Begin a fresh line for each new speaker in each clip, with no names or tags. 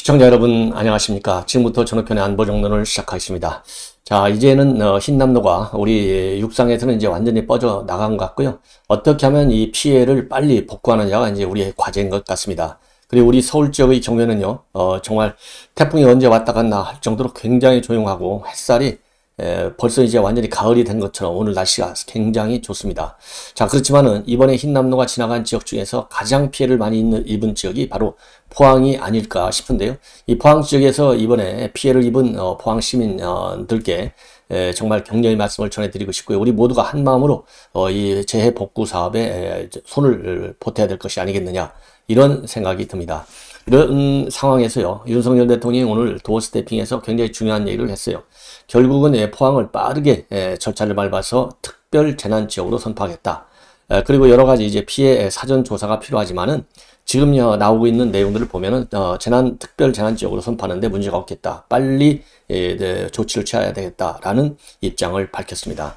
시청자 여러분 안녕하십니까. 지금부터 전우편의 안보정론을 시작하겠습니다. 자, 이제는 흰남노가 우리 육상에서는 이제 완전히 뻗어 나간 것 같고요. 어떻게 하면 이 피해를 빨리 복구하느냐가 이제 우리의 과제인 것 같습니다. 그리고 우리 서울 지역의 경우에는요, 정말 태풍이 언제 왔다 갔나 할 정도로 굉장히 조용하고 햇살이 벌써 이제 완전히 가을이 된 것처럼 오늘 날씨가 굉장히 좋습니다. 자, 그렇지만은 이번에 흰남노가 지나간 지역 중에서 가장 피해를 많이 입은 지역이 바로 포항이 아닐까 싶은데요. 이 포항 지역에서 이번에 피해를 입은 포항 시민들께 정말 격려의 말씀을 전해드리고 싶고요. 우리 모두가 한 마음으로 이 재해 복구 사업에 손을 보태야 될 것이 아니겠느냐, 이런 생각이 듭니다. 이런 상황에서요, 윤석열 대통령이 오늘 도어 스태핑에서 굉장히 중요한 얘기를 했어요. 결국은 포항을 빠르게 절차를 밟아서 특별 재난 지역으로 선포하겠다. 그리고 여러 가지 이제 피해 사전 조사가 필요하지만은 지금 나오고 있는 내용들을 보면은 특별 재난 지역으로 선포하는데 문제가 없겠다. 빨리 조치를 취해야 되겠다라는 입장을 밝혔습니다.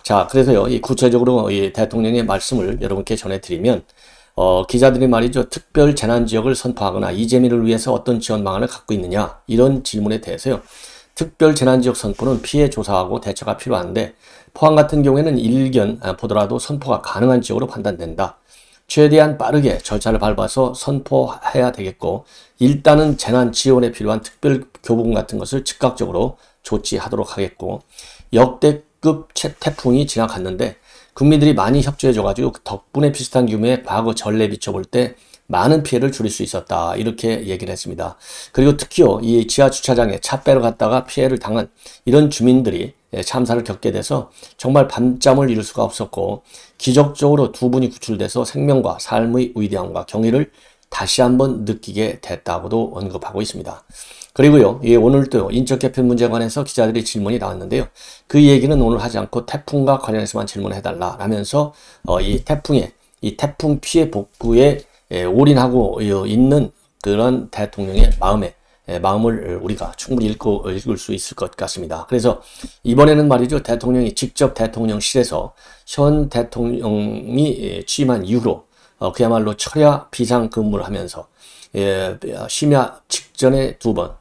자, 그래서요, 이 구체적으로 이 대통령의 말씀을 여러분께 전해드리면, 기자들이 말이죠, 특별 재난 지역을 선포하거나 이재민을 위해서 어떤 지원 방안을 갖고 있느냐, 이런 질문에 대해서요, 특별 재난 지역 선포는 피해 조사하고 대처가 필요한데 포항 같은 경우에는 일견 보더라도 선포가 가능한 지역으로 판단된다. 최대한 빠르게 절차를 밟아서 선포해야 되겠고, 일단은 재난 지원에 필요한 특별 교부금 같은 것을 즉각적으로 조치하도록 하겠고, 역대급 태풍이 지나갔는데 국민들이 많이 협조해줘가지고 덕분에 비슷한 규모의 과거 전례 비춰볼 때 많은 피해를 줄일 수 있었다, 이렇게 얘기를 했습니다. 그리고 특히요, 이 지하 주차장에 차 빼러 갔다가 피해를 당한 이런 주민들이 참사를 겪게 돼서 정말 밤잠을 이룰 수가 없었고, 기적적으로 두 분이 구출돼서 생명과 삶의 위대함과 경의를 다시 한번 느끼게 됐다고도 언급하고 있습니다. 그리고요, 오늘 또 인적 개편 문제에 관해서 기자들이 질문이 나왔는데요. 그 얘기는 오늘 하지 않고 태풍과 관련해서만 질문해달라 라면서 이 태풍 피해 복구에 올인하고 있는 그런 대통령의 마음을 우리가 충분히 읽을 수 있을 것 같습니다. 그래서 이번에는 말이죠, 대통령이 직접 대통령실에서 현 대통령이 취임한 이후로 그야말로 철야 비상 근무를 하면서 심야 직전에 2번,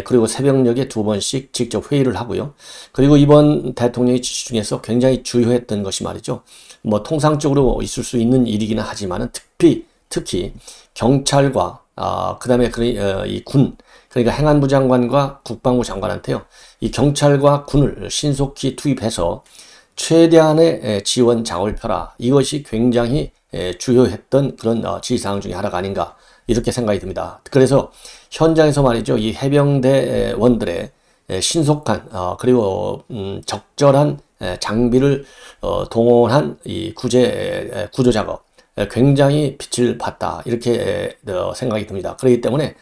그리고 새벽녘에 2번씩 직접 회의를 하고요. 그리고 이번 대통령의 지시 중에서 굉장히 주요했던 것이 말이죠, 뭐 통상적으로 있을 수 있는 일이기는 하지만은 특히 경찰과 그다음에 이 군, 그러니까 행안부 장관과 국방부 장관한테요, 이 경찰과 군을 신속히 투입해서 최대한의 지원 장을 펴라, 이것이 굉장히 주요했던 그런 지시사항 중에 하나가 아닌가, 이렇게 생각이 듭니다. 그래서 현장에서 말이죠, 이 해병대원들의 신속한 그리고 적절한 장비를 동원한 이 구조 작업, 굉장히 빛을 봤다, 이렇게 생각이 듭니다. 그렇기 때문에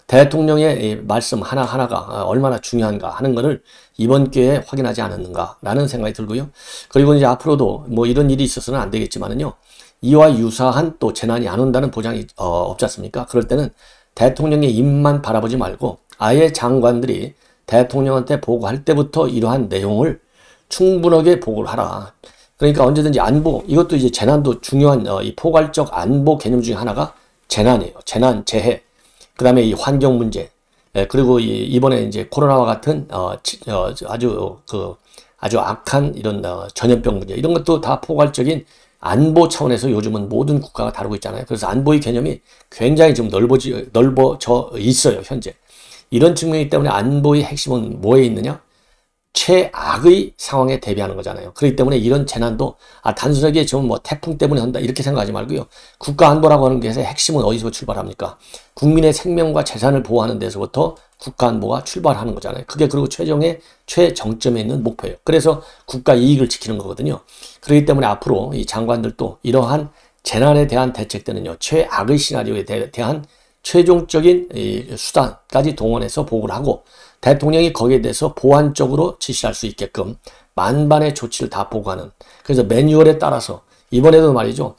대통령의 말씀 하나하나가 얼마나 중요한가 하는 것을 이번 기회에 확인하지 않았는가라는 생각이 들고요. 그리고 이제 앞으로도 뭐 이런 일이 있어서는 안 되겠지만은요, 이와 유사한 또 재난이 안 온다는 보장이 없지 않습니까? 그럴 때는 대통령의 입만 바라보지 말고 아예 장관들이 대통령한테 보고할 때부터 이러한 내용을 충분하게 보고를 하라. 그러니까 언제든지 안보, 이것도 이제 재난도 중요한 이 포괄적 안보 개념 중에 하나가 재난이에요. 재난, 재해, 그 다음에 이 환경 문제, 그리고 이번에 이제 코로나와 같은 아주 악한 이런 전염병 문제, 이런 것도 다 포괄적인 안보 차원에서 요즘은 모든 국가가 다루고 있잖아요. 그래서 안보의 개념이 굉장히 좀 넓어져 있어요, 현재. 이런 측면이기 때문에 안보의 핵심은 뭐에 있느냐? 최악의 상황에 대비하는 거잖아요. 그렇기 때문에 이런 재난도 단순하게 좀 뭐 태풍 때문에 한다, 이렇게 생각하지 말고요. 국가 안보라고 하는 것의 핵심은 어디서 출발합니까? 국민의 생명과 재산을 보호하는 데서부터 국가 안보가 출발하는 거잖아요. 그게 그리고 최정점에 있는 목표예요. 그래서 국가 이익을 지키는 거거든요. 그렇기 때문에 앞으로 이 장관들도 이러한 재난에 대한 대책 때는요, 최악의 시나리오에 대한 최종적인 수단까지 동원해서 보고를 하고, 대통령이 거기에 대해서 보완적으로 지시할 수 있게끔 만반의 조치를 다 보고하는, 그래서 매뉴얼에 따라서 이번에도 말이죠,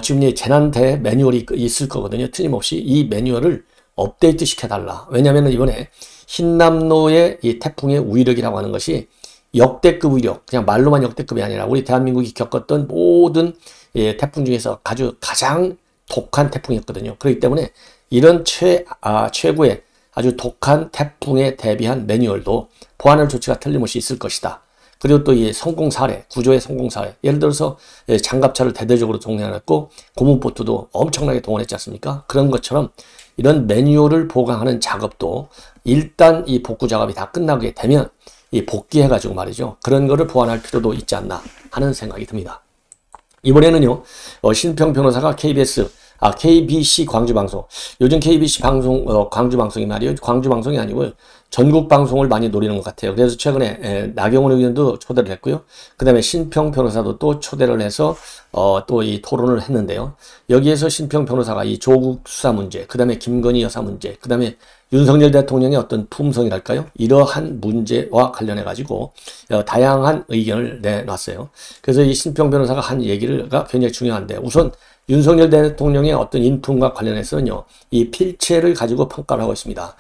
지금 이 재난대 매뉴얼이 있을 거거든요. 틀림없이 이 매뉴얼을 업데이트 시켜달라. 왜냐하면 이번에 흰남노의 이 태풍의 위력이라고 하는 것이 역대급 위력, 그냥 말로만 역대급이 아니라 우리 대한민국이 겪었던 모든 태풍 중에서 가장 독한 태풍이었거든요. 그렇기 때문에 이런 최고의 아주 독한 태풍에 대비한 매뉴얼도 보완할 조치가 틀림없이 있을 것이다. 그리고 또 이 성공 사례, 구조의 성공 사례. 예를 들어서 장갑차를 대대적으로 동원했고 고무보트도 엄청나게 동원했지 않습니까? 그런 것처럼 이런 매뉴얼을 보강하는 작업도 일단 이 복구 작업이 다 끝나게 되면 이 복귀해가지고 말이죠. 그런 거를 보완할 필요도 있지 않나 하는 생각이 듭니다. 이번에는요, 신평 변호사가 KBC 광주방송. 요즘 KBC 방송, 광주방송이 말이에요. 광주방송이 아니고요. 전국 방송을 많이 노리는 것 같아요. 그래서 최근에 나경원 의원도 초대를 했고요. 그 다음에 신평 변호사도 또 초대를 해서 또 이 토론을 했는데요. 여기에서 신평 변호사가 이 조국 수사 문제, 그 다음에 김건희 여사 문제, 그 다음에 윤석열 대통령의 어떤 품성이랄까요? 이러한 문제와 관련해 가지고 다양한 의견을 내놨어요. 그래서 이 신평 변호사가 한 얘기가 굉장히 중요한데, 우선 윤석열 대통령의 어떤 인품과 관련해서는요, 이 필체를 가지고 평가를 하고 있습니다.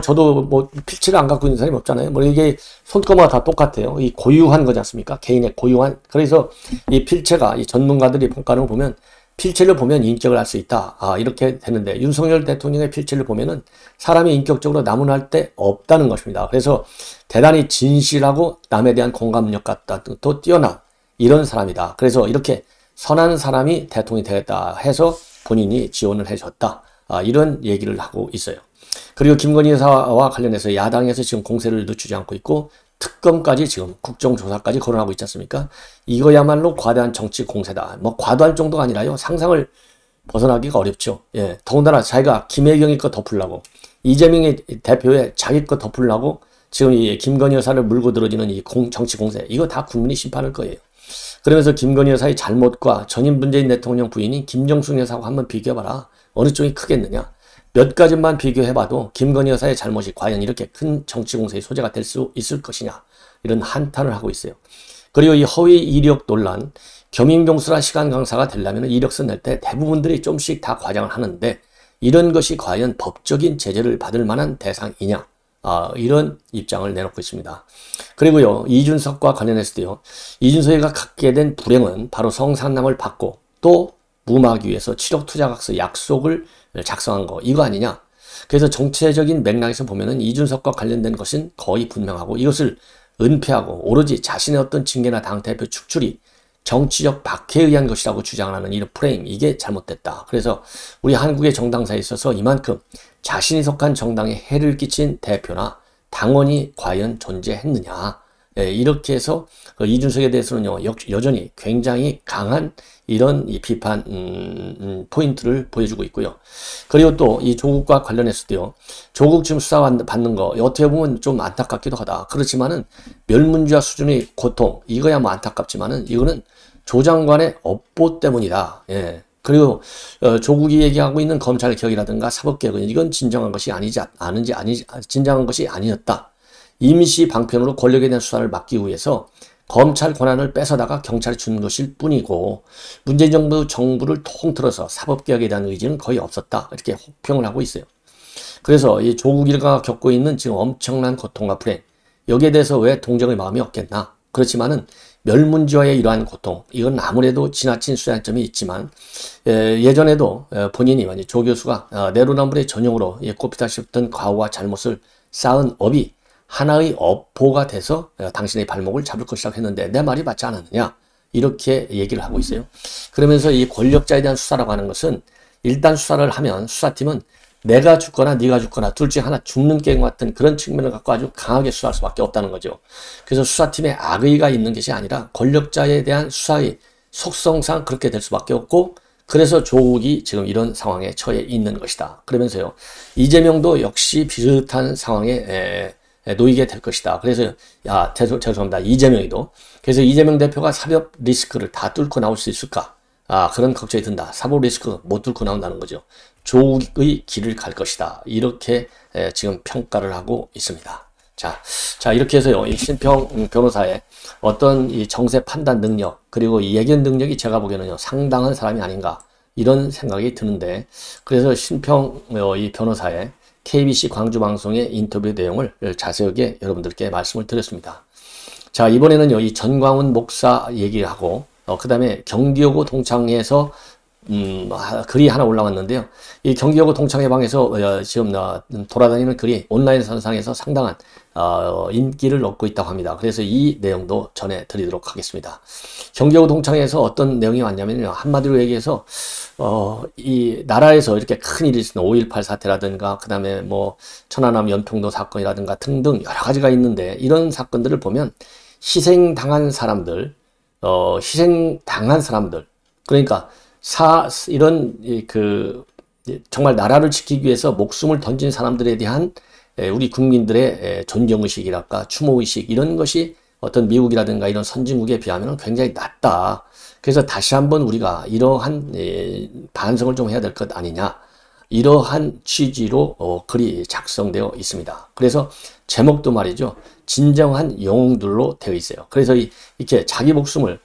저도 필체를 안 갖고 있는 사람이 없잖아요. 이게 손거마가 다 똑같아요. 이 고유한 거지 않습니까? 개인의 고유한. 그래서 이 필체가, 이 전문가들이 평가하는 거 보면, 필체를 보면 인격을 알 수 있다. 이렇게 되는데, 윤석열 대통령의 필체를 보면은 사람이 인격적으로 나무랄 데 없다는 것입니다. 그래서 대단히 진실하고 남에 대한 공감력 같다. 또 뛰어난 이런 사람이다. 그래서 이렇게 선한 사람이 대통령이 되겠다 해서 본인이 지원을 해줬다. 이런 얘기를 하고 있어요. 그리고 김건희 여사와 관련해서 야당에서 지금 공세를 늦추지 않고 있고, 특검까지 지금 국정조사까지 거론하고 있지 않습니까? 이거야말로 과다한 정치 공세다. 과도할 정도가 아니라요, 상상을 벗어나기가 어렵죠. 예, 더군다나 자기가 김혜경이 거 덮으려고, 이재명의 대표의 자기 거 덮으려고 지금 이 김건희 여사를 물고 들어지는 이 정치 공세, 이거 다 국민이 심판할 거예요. 그러면서 김건희 여사의 잘못과 전임 문재인 대통령 부인인 김정숙 여사하고 한번 비교해봐라. 어느 쪽이 크겠느냐? 몇 가지만 비교해봐도 김건희 여사의 잘못이 과연 이렇게 큰 정치 공세의 소재가 될 수 있을 것이냐, 이런 한탄을 하고 있어요. 그리고 이 허위 이력 논란, 겸임경수라 시간 강사가 되려면 이력서 낼 때 대부분들이 좀씩 다 과장을 하는데, 이런 것이 과연 법적인 제재를 받을 만한 대상이냐, 이런 입장을 내놓고 있습니다. 그리고요, 이준석과 관련해서도요, 이준석이가 갖게 된 불행은 바로 성상남을 받고 또 무마하기 위해서 7억 투자각서 약속을 작성한 거, 이거 아니냐? 그래서 정체적인 맥락에서 보면은 이준석과 관련된 것은 거의 분명하고, 이것을 은폐하고 오로지 자신의 어떤 징계나 당대표 축출이 정치적 박해에 의한 것이라고 주장하는 이런 프레임, 이게 잘못됐다. 그래서 우리 한국의 정당사에 있어서 이만큼 자신이 속한 정당에 해를 끼친 대표나 당원이 과연 존재했느냐, 이렇게 해서 이준석에 대해서는요, 여전히 굉장히 강한 이런 이 비판 포인트를 보여주고 있고요. 그리고 또 이 조국과 관련해서도요, 조국 지금 수사 받는 거 어떻게 보면 좀 안타깝기도 하다. 그렇지만은 멸문지화 수준의 고통, 이거야 안타깝지만은 이거는 조 장관의 업보 때문이다. 예. 그리고 조국이 얘기하고 있는 검찰 개혁이라든가 사법개혁은 이건 진정한 것이 진정한 것이 아니었다. 임시 방편으로 권력에 대한 수사를 막기 위해서 검찰 권한을 뺏어다가 경찰에 준 것일 뿐이고, 문재인 정부를 통틀어서 사법개혁에 대한 의지는 거의 없었다. 이렇게 혹평을 하고 있어요. 그래서 이 조국 일가가 겪고 있는 지금 엄청난 고통과 불행, 여기에 대해서 왜 동정의 마음이 없겠나? 그렇지만은 멸문지화의 이러한 고통, 이건 아무래도 지나친 수단점이 있지만, 예전에도 본인이 조 교수가 내로남불의 전형으로 꼽히다시피 했던 과오와 잘못을 쌓은 업이 하나의 업보가 돼서 당신의 발목을 잡을 것이라고 했는데 내 말이 맞지 않았느냐, 이렇게 얘기를 하고 있어요. 그러면서 이 권력자에 대한 수사라고 하는 것은, 일단 수사를 하면 수사팀은 내가 죽거나 네가 죽거나 둘 중에 하나 죽는 게임 같은 그런 측면을 갖고 아주 강하게 수사할 수밖에 없다는 거죠. 그래서 수사팀에 악의가 있는 것이 아니라 권력자에 대한 수사의 속성상 그렇게 될 수밖에 없고, 그래서 조국이 지금 이런 상황에 처해 있는 것이다. 그러면서요, 이재명도 역시 비슷한 상황에 놓이게 될 것이다. 그래서 죄송합니다. 이재명이도. 그래서 이재명 대표가 사법 리스크를 다 뚫고 나올 수 있을까? 그런 걱정이 든다. 사법 리스크 못 뚫고 나온다는 거죠. 조국의 길을 갈 것이다. 이렇게 지금 평가를 하고 있습니다. 자, 이렇게 해서요, 이 신평 변호사의 어떤 이 정세 판단 능력, 그리고 이 예견 능력이 제가 보기에는요, 상당한 사람이 아닌가, 이런 생각이 드는데, 그래서 신평 이 변호사의 KBC 광주방송의 인터뷰 내용을 자세하게 여러분들께 말씀을 드렸습니다. 자, 이번에는요, 이 전광훈 목사 얘기하고, 그 다음에 경기여고 동창회에서 글이 하나 올라왔는데요. 이 경기여고 동창회방에서 지금 돌아다니는 글이 온라인 선상에서 상당한 인기를 얻고 있다고 합니다. 그래서 이 내용도 전해드리도록 하겠습니다. 경기여고 동창회에서 어떤 내용이 왔냐면요. 한마디로 얘기해서 이 나라에서 이렇게 큰 일이 있으면 5.18 사태라든가 그 다음에 뭐 천안함 연평도 사건이라든가 등등 여러 가지가 있는데 이런 사건들을 보면 희생당한 사람들 그러니까 정말 나라를 지키기 위해서 목숨을 던진 사람들에 대한 우리 국민들의 존경의식이랄까 추모의식 이런 것이 어떤 미국이라든가 이런 선진국에 비하면 굉장히 낮다. 그래서 다시 한번 우리가 이러한 반성을 좀 해야 될 것 아니냐. 이러한 취지로 글이 작성되어 있습니다. 그래서 제목도 말이죠. 진정한 영웅들로 되어 있어요. 그래서 이렇게 자기 목숨을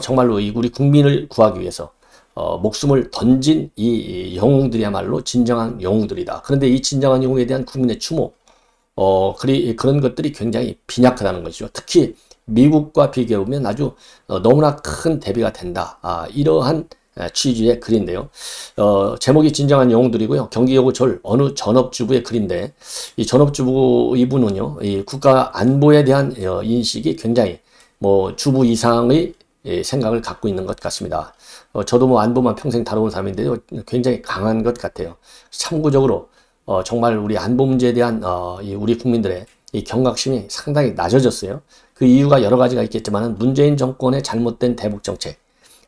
정말로 우리 국민을 구하기 위해서 목숨을 던진 이 영웅들이야말로 진정한 영웅들이다. 그런데 이 진정한 영웅에 대한 국민의 추모, 그런 것들이 굉장히 빈약하다는 것이죠. 특히 미국과 비교해보면 아주 너무나 큰 대비가 된다. 이러한 취지의 글인데요. 제목이 진정한 영웅들이고요. 경기여고 어느 전업주부의 글인데 이 전업주부 이분은요. 이 국가 안보에 대한 인식이 굉장히 뭐 주부 이상의 생각을 갖고 있는 것 같습니다. 저도 뭐 안보만 평생 다뤄온 사람인데요. 굉장히 강한 것 같아요. 참고적으로 정말 우리 안보 문제에 대한 우리 국민들의 이 경각심이 상당히 낮아졌어요. 그 이유가 여러 가지가 있겠지만 문재인 정권의 잘못된 대북 정책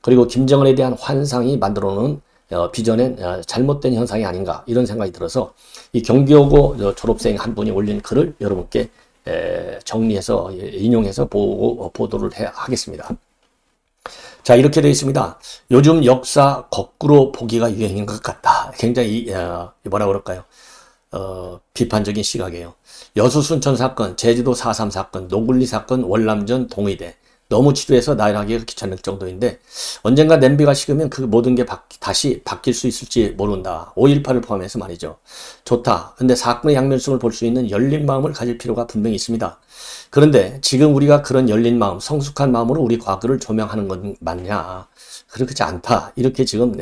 그리고 김정은에 대한 환상이 만들어놓은 비전엔 잘못된 현상이 아닌가 이런 생각이 들어서 이 경기여고 졸업생 한 분이 올린 글을 여러분께 정리해서 인용해서 보도를 하겠습니다. 자, 이렇게 되어 있습니다. 요즘 역사 거꾸로 보기가 유행인 것 같다. 굉장히 뭐라 그럴까요? 비판적인 시각이에요. 여수 순천 사건, 제주도 4.3 사건, 노굴리 사건, 월남전 동의대 너무 치료해서 나열하기가 귀찮을 정도인데 언젠가 냄비가 식으면 그 모든 게 다시 바뀔 수 있을지 모른다. 5.18을 포함해서 말이죠. 좋다. 근데 사건의 양면성을 볼 수 있는 열린 마음을 가질 필요가 분명히 있습니다. 그런데 지금 우리가 그런 열린 마음, 성숙한 마음으로 우리 과거를 조명하는 건 맞냐? 그렇지 않다. 이렇게 지금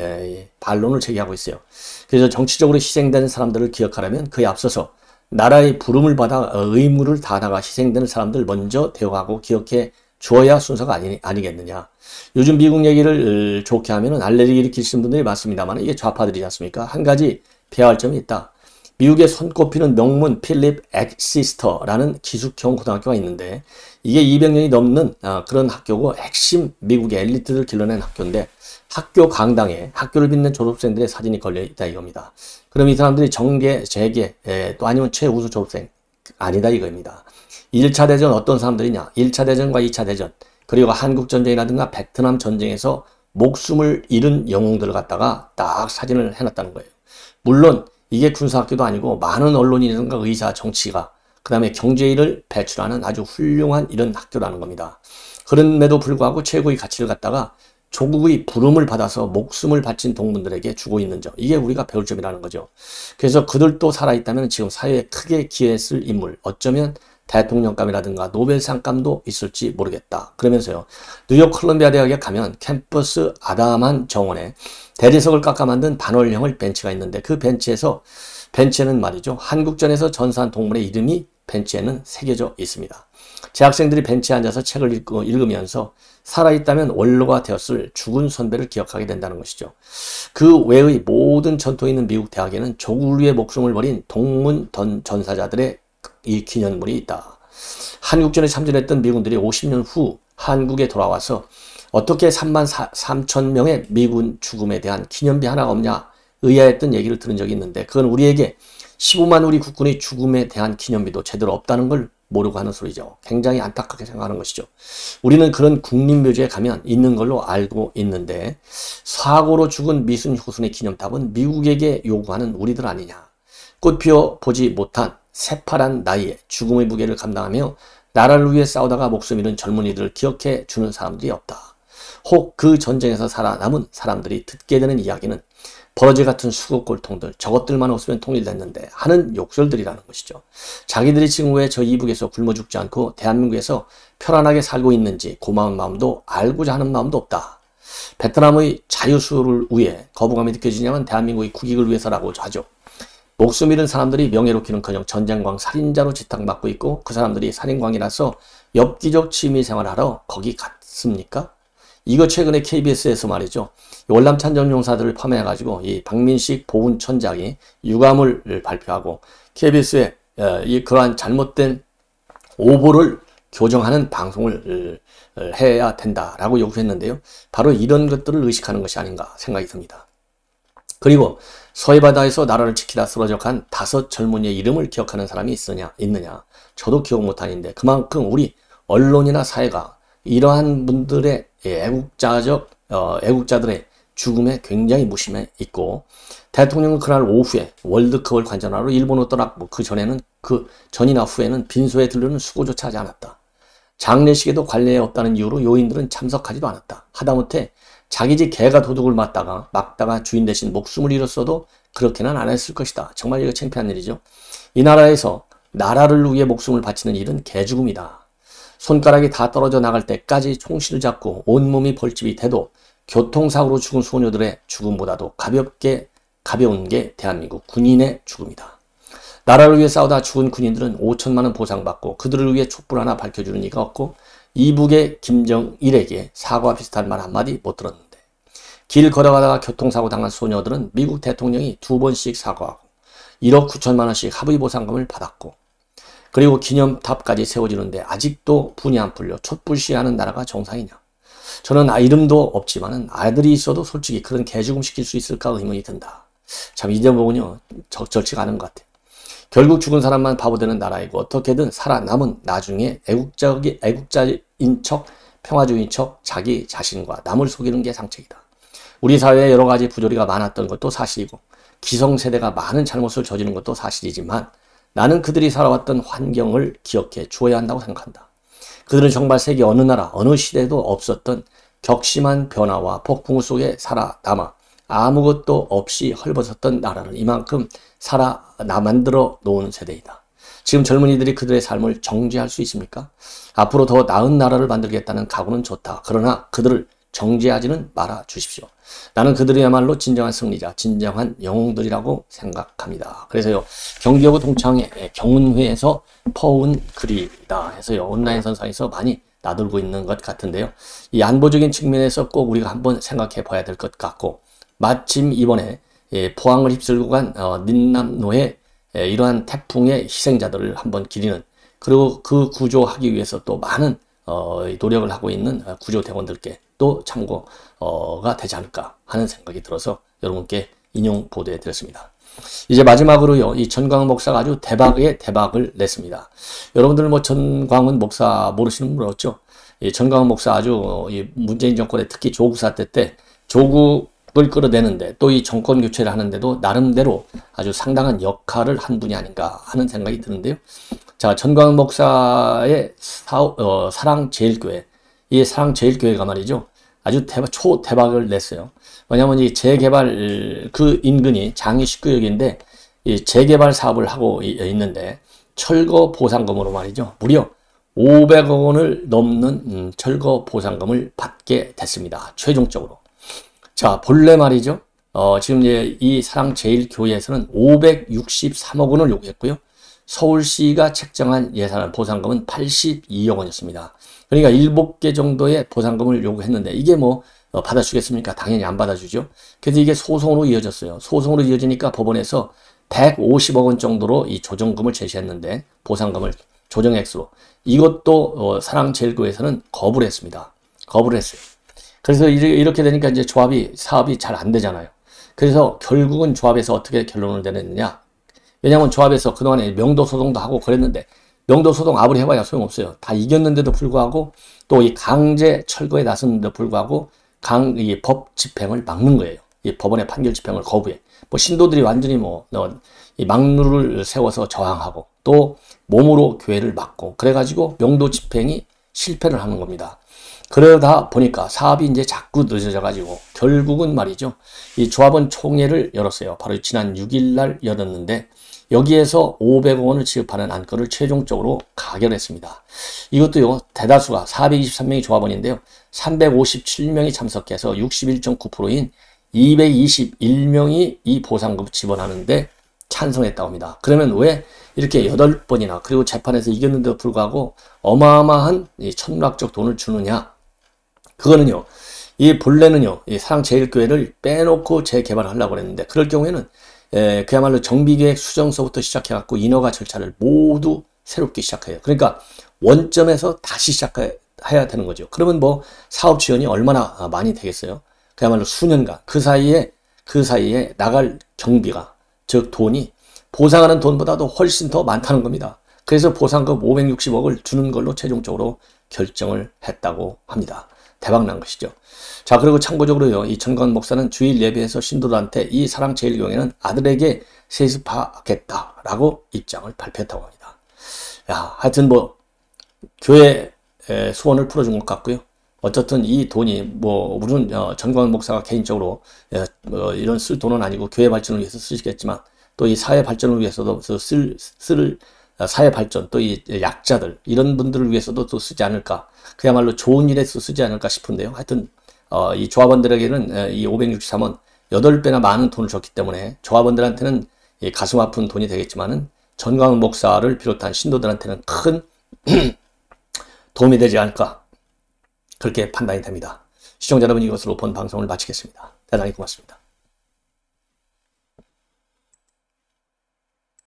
반론을 제기하고 있어요. 그래서 정치적으로 희생된 사람들을 기억하려면 그에 앞서서 나라의 부름을 받아 의무를 다하다가 희생되는 사람들 먼저 대우하고 기억해 주어야 순서가 아니겠느냐. 요즘 미국 얘기를 좋게 하면은 알레르기 일으키시는 분들이 많습니다만 이게 좌파들이지 않습니까? 한 가지 배워할 점이 있다. 미국에 손꼽히는 명문 필립 엑시스터라는 기숙형 고등학교가 있는데 이게 200년이 넘는 그런 학교고 핵심 미국의 엘리트를 길러낸 학교인데 학교 강당에 학교를 빛낸 졸업생들의 사진이 걸려있다 이겁니다. 그럼 이 사람들이 정계, 재계 또 아니면 최우수 졸업생 아니다 이겁니다. 1차 대전 어떤 사람들이냐? 1차 대전과 2차 대전 그리고 한국전쟁이라든가 베트남 전쟁에서 목숨을 잃은 영웅들을 갖다가 딱 사진을 해놨다는 거예요. 물론 이게 군사학교도 아니고 많은 언론이라든가 의사, 정치가 그 다음에 경제인을 배출하는 아주 훌륭한 이런 학교라는 겁니다. 그럼에도 불구하고 최고의 가치를 갖다가 조국의 부름을 받아서 목숨을 바친 동문들에게 주고 있는 점 이게 우리가 배울 점이라는 거죠. 그래서 그들도 살아있다면 지금 사회에 크게 기여했을 인물 어쩌면 대통령감이라든가 노벨상감도 있을지 모르겠다. 그러면서요. 뉴욕 콜롬비아 대학에 가면 캠퍼스 아담한 정원에 대리석을 깎아 만든 반월형을 벤치가 있는데 그 벤치에는 말이죠. 한국전에서 전사한 동물의 이름이 벤치에는 새겨져 있습니다. 재학생들이 벤치에 앉아서 책을 읽으면서 살아있다면 원로가 되었을 죽은 선배를 기억하게 된다는 것이죠. 그 외의 모든 전통이 있는 미국 대학에는 조국을 위해 목숨을 버린 동문 전사자들의 이 기념물이 있다. 한국전에 참전했던 미군들이 50년 후 한국에 돌아와서 어떻게 3만 3천 명의 미군 죽음에 대한 기념비 하나가 없냐 의아했던 얘기를 들은 적이 있는데 그건 우리에게 15만 우리 국군의 죽음에 대한 기념비도 제대로 없다는 걸 모르고 하는 소리죠. 굉장히 안타깝게 생각하는 것이죠. 우리는 그런 국립묘지에 가면 있는 걸로 알고 있는데 사고로 죽은 미순 효순의 기념탑은 미국에게 요구하는 우리들 아니냐. 꽃 피워 보지 못한 새파란 나이에 죽음의 무게를 감당하며 나라를 위해 싸우다가 목숨 잃은 젊은이들을 기억해 주는 사람들이 없다. 혹 그 전쟁에서 살아남은 사람들이 듣게 되는 이야기는 버러지 같은 수국골통들 저것들만 없으면 통일됐는데 하는 욕설들이라는 것이죠. 자기들이 지금 왜 저 이북에서 굶어 죽지 않고 대한민국에서 편안하게 살고 있는지 고마운 마음도 알고자 하는 마음도 없다. 베트남의 자유수를 위해 거부감이 느껴지냐면 대한민국의 국익을 위해서라고 하죠. 목숨 잃은 사람들이 명예롭기는커녕 전쟁광 살인자로 지탕받고 있고 그 사람들이 살인광이라서 엽기적 취미생활하러 거기 갔습니까? 이거 최근에 KBS에서 말이죠. 월남 참전용사들을 파면해가지고 이 박민식 보훈청장이 유감을 발표하고 KBS에 그러한 잘못된 오보를 교정하는 방송을 해야 된다라고 요구했는데요. 바로 이런 것들을 의식하는 것이 아닌가 생각이 듭니다. 그리고 서해바다에서 나라를 지키다 쓰러져 간 5 젊은이의 이름을 기억하는 사람이 있느냐? 저도 기억 못하는데 그만큼 우리 언론이나 사회가 이러한 분들의 애국자들의 죽음에 굉장히 무심해 있고 대통령은 그날 오후에 월드컵을 관전하러 일본으로 떠났고 그 전이나 후에는 빈소에 들르는 수고조차 하지 않았다. 장례식에도 관례에 없다는 이유로 요인들은 참석하지도 않았다. 하다못해 자기 집 개가 도둑을 막다가 주인 대신 목숨을 잃었어도 그렇게는 안 했을 것이다. 정말 이거 창피한 일이죠. 이 나라에서 나라를 위해 목숨을 바치는 일은 개죽음이다. 손가락이 다 떨어져 나갈 때까지 총실을 잡고 온몸이 벌집이 돼도 교통사고로 죽은 소녀들의 죽음보다도 가벼운 게 대한민국 군인의 죽음이다. 나라를 위해 싸우다 죽은 군인들은 5천만 원 보상받고 그들을 위해 촛불 하나 밝혀주는 이가 없고 이북의 김정일에게 사과와 비슷한 말 한마디 못 들었는데 길 걸어가다가 교통사고 당한 소녀들은 미국 대통령이 2번씩 사과하고 1억 9천만 원씩 합의 보상금을 받았고 그리고 기념탑까지 세워지는데 아직도 분이 안 풀려 촛불 시위하는 나라가 정상이냐. 저는 이름도 없지만 아들이 있어도 솔직히 그런 개죽음 시킬 수 있을까 의문이 든다. 참 이 대목은요 적절치가 않은 것 같아요. 결국 죽은 사람만 바보 되는 나라이고 어떻게든 살아남은 나중에 애국자인 척 평화주의인 척 자기 자신과 남을 속이는 게 상책이다. 우리 사회에 여러 가지 부조리가 많았던 것도 사실이고 기성세대가 많은 잘못을 저지른 것도 사실이지만 나는 그들이 살아왔던 환경을 기억해 주어야 한다고 생각한다. 그들은 정말 세계 어느 나라 어느 시대에도 없었던 격심한 변화와 폭풍 속에 살아남아 아무것도 없이 헐벗었던 나라를 이만큼 만들어 놓은 세대이다. 지금 젊은이들이 그들의 삶을 정지할 수 있습니까? 앞으로 더 나은 나라를 만들겠다는 각오는 좋다. 그러나 그들을 정지하지는 말아 주십시오. 나는 그들이야말로 진정한 승리자, 진정한 영웅들이라고 생각합니다. 그래서요, 경기여고 동창회 경운회에서 퍼온 글이다 해서요, 온라인 선상에서 많이 나돌고 있는 것 같은데요. 이 안보적인 측면에서 꼭 우리가 한번 생각해 봐야 될 것 같고, 마침 이번에 포항을 휩쓸고 간 닌남노의 이러한 태풍의 희생자들을 한번 기리는, 그리고 그 구조하기 위해서 또 많은 노력을 하고 있는 구조대원들께 또 참고가 되지 않을까 하는 생각이 들어서 여러분께 인용 보도해 드렸습니다. 이제 마지막으로요, 이 전광훈 목사가 아주 대박의 대박을 냈습니다. 여러분들 뭐 전광훈 목사 모르시는 분 없죠? 이 전광훈 목사 아주 이 문재인 정권의 특히 조국 사태 때 조국을 끌어내는데 또 이 정권 교체를 하는데도 나름대로 아주 상당한 역할을 한 분이 아닌가 하는 생각이 드는데요. 자, 전광훈 목사의 사랑제일교회, 이 사랑제일교회가 말이죠, 아주 초대박을 냈어요. 왜냐하면 이 재개발, 그 인근이 장이 19역인데 이 재개발 사업을 하고 있는데 철거 보상금으로 말이죠, 무려 500억 원을 넘는 철거 보상금을 받게 됐습니다. 최종적으로. 자, 본래 말이죠, 지금 이 사랑제일교회에서는 563억 원을 요구했고요. 서울시가 책정한 예산안 보상금은 82억 원이었습니다. 그러니까 7개 정도의 보상금을 요구했는데 이게 뭐 받아주겠습니까? 당연히 안 받아주죠. 그래서 이게 소송으로 이어졌어요. 소송으로 이어지니까 법원에서 150억 원 정도로 이 조정금을 제시했는데, 보상금을 조정액수로, 이것도 사랑제일교회에서는 거부를 했습니다. 거부를 했어요. 그래서 이렇게 되니까 이제 사업이 잘 안 되잖아요. 그래서 결국은 조합에서 어떻게 결론을 내렸느냐. 왜냐하면 조합에서 그동안에 명도소송도 하고 그랬는데 명도소송 아무리 해봐야 소용없어요. 다 이겼는데도 불구하고 또 이 강제 철거에 나섰는데도 불구하고 이 법 집행을 막는 거예요. 이 법원의 판결 집행을 거부해. 뭐 신도들이 완전히 이 막루를 세워서 저항하고 또 몸으로 교회를 막고 그래가지고 명도 집행이 실패를 하는 겁니다. 그러다 보니까 사업이 이제 자꾸 늦어져 가지고 결국은 말이죠. 이 조합원 총회를 열었어요. 바로 지난 6일 날 열었는데 여기에서 500억 원을 지급하는 안건을 최종적으로 가결했습니다. 이것도요. 대다수가 423명이 조합원인데요. 357명이 참석해서 61.9%인 221명이 이 보상금 지원하는데 찬성했다고 합니다. 그러면 왜 이렇게 8번이나 그리고 재판에서 이겼는데도 불구하고 어마어마한 이 천문학적 돈을 주느냐? 그거는요. 이 본래는요. 이 사랑제일교회를 빼놓고 재개발을 하려고 했는데 그럴 경우에는 그야말로 정비계획 수정서부터 시작해갖고 인허가 절차를 모두 새롭게 시작해요. 그러니까 원점에서 다시 시작해야 되는 거죠. 그러면 뭐 사업 지원이 얼마나 많이 되겠어요? 그야말로 수년간 그 사이에 나갈 경비가 즉 돈이 보상하는 돈보다도 훨씬 더 많다는 겁니다. 그래서 보상금 560억을 주는 걸로 최종적으로 결정을 했다고 합니다. 대박난 것이죠. 자, 그리고 참고적으로요, 이 전광훈 목사는 주일 예배에서 신도들한테 이 사랑제일교회는 아들에게 세습하겠다라고 입장을 발표했다고 합니다. 야, 하여튼 뭐 교회 소원을 풀어준 것 같고요. 어쨌든 이 돈이 뭐 물론 전광훈 목사가 개인적으로 이런 쓸 돈은 아니고 교회 발전을 위해서 쓰시겠지만 또 이 사회 발전을 위해서도 쓸 사회 발전 또 이 약자들 이런 분들을 위해서도 또 쓰지 않을까. 그야말로 좋은 일에 쓰지 않을까 싶은데요. 하여튼 이 조합원들에게는 이 563원 8배나 많은 돈을 줬기 때문에 조합원들한테는 이 가슴 아픈 돈이 되겠지만은 전광훈 목사를 비롯한 신도들한테는 큰 도움이 되지 않을까. 그렇게 판단이 됩니다. 시청자 여러분, 이것으로 본 방송을 마치겠습니다. 대단히 고맙습니다.